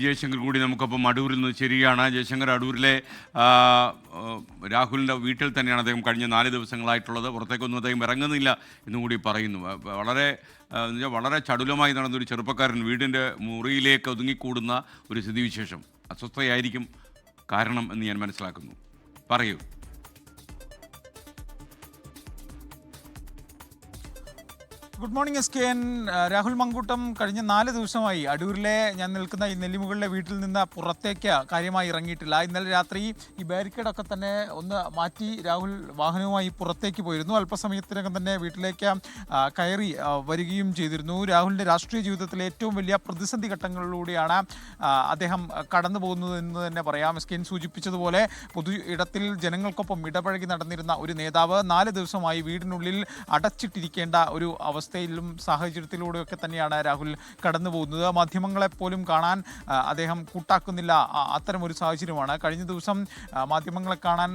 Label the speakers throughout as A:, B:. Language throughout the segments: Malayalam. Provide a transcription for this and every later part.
A: ജയശങ്കർ കൂടി നമുക്കൊപ്പം അടൂരിൽ നിന്ന് ശരിയാണ്. ജയശങ്കർ, അടൂരിലെ രാഹുലിൻ്റെ വീട്ടിൽ തന്നെയാണ് അദ്ദേഹം കഴിഞ്ഞ 4 ദിവസങ്ങളായിട്ടുള്ളത്. പുറത്തേക്കൊന്നും അദ്ദേഹം ഇറങ്ങുന്നില്ല എന്നും കൂടി പറയുന്നു. വളരെ ചടുലമായി നടന്നൊരു ചെറുപ്പക്കാരൻ വീടിൻ്റെ മുറിയിലേക്ക് ഒതുങ്ങിക്കൂടുന്ന ഒരു സ്ഥിതിവിശേഷം. അസ്വസ്ഥയായിരിക്കും കാരണം എന്ന് ഞാൻ മനസ്സിലാക്കുന്നു. പറയൂ.
B: Good morning SKN. Rahul Mankoottam കഴിഞ്ഞ 4 ദിവസമായി അടൂരിലെ ഞാൻ നിൽക്കുന്ന ഈ നെല്ലിമുകളിലെ വീട്ടിൽ നിന്ന് പുറത്തേക്ക് കാര്യമായി ഇറങ്ങിയിട്ടില്ല. ഇന്നലെ രാത്രി ഈ ബാരിക്കേഡൊക്കെ തന്നെ ഒന്ന് മാറ്റി രാഹുൽ വാഹനവുമായി പുറത്തേക്ക് പോയിരുന്നു. അല്പസമയത്തിനകം തന്നെ വീട്ടിലേക്ക് കയറി വരികയും ചെയ്തിരുന്നു. രാഹുലിൻ്റെ രാഷ്ട്രീയ ജീവിതത്തിലെ ഏറ്റവും വലിയ പ്രതിസന്ധി ഘട്ടങ്ങളിലൂടെയാണ് അദ്ദേഹം കടന്നു പോകുന്നത് എന്ന് തന്നെ പറയാം. SKN സൂചിപ്പിച്ചതുപോലെ പൊതു ഇടത്തിൽ ജനങ്ങൾക്കൊപ്പം ഇടപഴകി നടന്നിരുന്ന ഒരു നേതാവ് 4 ദിവസമായി വീടിനുള്ളിൽ അടച്ചിട്ടിരിക്കേണ്ട ഒരു അവസ്ഥയിലും സാഹചര്യത്തിലൂടെയൊക്കെ തന്നെയാണ് രാഹുൽ കടന്നു പോകുന്നത്. മാധ്യമങ്ങളെപ്പോലും കാണാൻ അദ്ദേഹം കൂട്ടാക്കുന്നില്ല. അത്തരമൊരു സാഹചര്യമാണ്. കഴിഞ്ഞ ദിവസം മാധ്യമങ്ങളെ കാണാൻ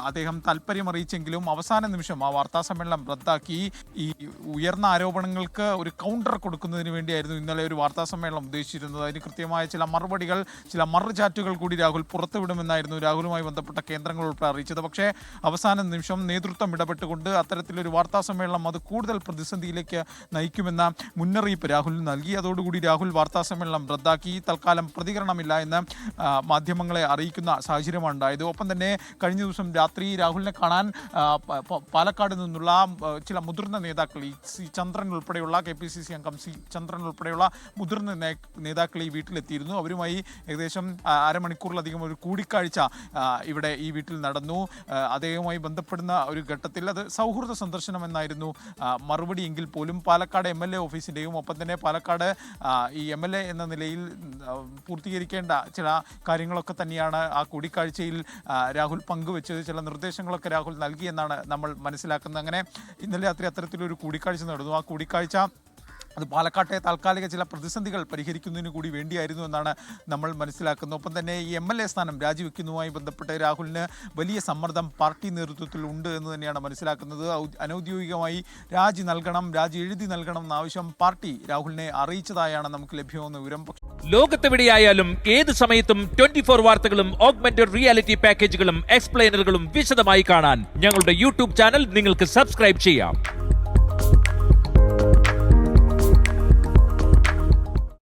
B: അദ്ദേഹം താല്പര്യം അറിയിച്ചെങ്കിലും അവസാന നിമിഷം ആ വാർത്താ സമ്മേളനം റദ്ദാക്കി. ഈ ഉയർന്ന ആരോപണങ്ങൾക്ക് ഒരു കൗണ്ടർ കൊടുക്കുന്നതിന് വേണ്ടിയായിരുന്നു ഇന്നലെ ഒരു വാർത്താ സമ്മേളനം ഉദ്ദേശിച്ചിരുന്നത്. അതിന് കൃത്യമായ ചില മറുപടികൾ, ചില മറുചാറ്റുകൾ കൂടി രാഹുൽ പുറത്തുവിടുമെന്നായിരുന്നു രാഹുലുമായി ബന്ധപ്പെട്ട കേന്ദ്രങ്ങൾ ഉൾപ്പെടെ അറിയിച്ചത്. പക്ഷേ അവസാന നിമിഷം നേതൃത്വം ഇടപെട്ടുകൊണ്ട് അത്തരത്തിലൊരു വാർത്താ സമ്മേളനം അത് കൂടുതൽ പ്രതിസന്ധിയിലേക്ക് നയിക്കുമെന്ന മുന്നറിയിപ്പ് രാഹുൽ നൽകി. അതോടുകൂടി രാഹുൽ വാർത്താ സമ്മേളനം റദ്ദാക്കി. തൽക്കാലം പ്രതികരണമില്ല എന്ന് മാധ്യമങ്ങളെ അറിയിക്കുന്ന സാഹചര്യമാണ് ഉണ്ടായത്. ഒപ്പം തന്നെ കഴിഞ്ഞ ദിവസം രാത്രി രാഹുലിനെ കാണാൻ പാലക്കാട് നിന്നുള്ള ചില മുതിർന്ന നേതാക്കൾ, ഈ സി ചന്ദ്രൻ ഉൾപ്പെടെയുള്ള KPCC അംഗം സി ചന്ദ്രൻ ഉൾപ്പെടെയുള്ള മുതിർന്ന നേതാക്കൾ ഈ വീട്ടിലെത്തിയിരുന്നു. അവരുമായി ഏകദേശം അരമണിക്കൂറിലധികം ഒരു കൂടിക്കാഴ്ച ഇവിടെ ഈ വീട്ടിൽ നടന്നു. അദ്ദേഹവുമായി ബന്ധപ്പെടുന്ന ഒരു ഘട്ടത്തിൽ അത് സൗഹൃദ സന്ദർശനം എന്നായിരുന്നു മറുപടി എങ്കിൽ പോലും പാലക്കാട് MLA ഓഫീസിൻ്റെയും ഒപ്പം തന്നെ പാലക്കാട് ഈ MLA എന്ന നിലയിൽ പൂർത്തീകരിക്കേണ്ട ചില കാര്യങ്ങളൊക്കെ തന്നെയാണ് ആ കൂടിക്കാഴ്ചയിൽ രാഹുൽ പങ്കുവെച്ചത്. ചില നിർദ്ദേശങ്ങളൊക്കെ രാഹുൽ നൽകിയെന്നാണ് നമ്മൾ മനസ്സിലാക്കുന്നത്. അങ്ങനെ ഇന്നലെ രാത്രി അത്തരത്തിലൊരു കൂടിക്കാഴ്ച നടന്നു. ആ കൂടിക്കാഴ്ച അത് പാലക്കാട്ടെ താൽക്കാലിക ചില പ്രതിസന്ധികൾ പരിഹരിക്കുന്നതിന് കൂടി വേണ്ടിയായിരുന്നു എന്നാണ് നമ്മൾ മനസ്സിലാക്കുന്നത്. ഒപ്പം തന്നെ ഈ MLA സ്ഥാനം രാജിവെക്കുന്നതുമായി ബന്ധപ്പെട്ട് രാഹുലിന് വലിയ സമ്മർദ്ദം പാർട്ടി നേതൃത്വത്തിൽ ഉണ്ട് എന്ന് തന്നെയാണ് മനസ്സിലാക്കുന്നത്. അനൗദ്യോഗികമായി രാജി എഴുതി നൽകണം എന്ന ആവശ്യം പാർട്ടി രാഹുലിനെ അറിയിച്ചതായാണ് നമുക്ക് ലഭ്യമാകുന്ന വിവരം.
C: ലോകത്തെവിടെയായാലും ഏത് സമയത്തും 24 വാർത്തകളും ഓഗ്മെന്റഡ് റിയാലിറ്റി പാക്കേജുകളും എക്സ്പ്ലെയിനറുകളും വിശദമായി കാണാൻ ഞങ്ങളുടെ YouTube ചാനൽ നിങ്ങൾക്ക് സബ്സ്ക്രൈബ് ചെയ്യാം.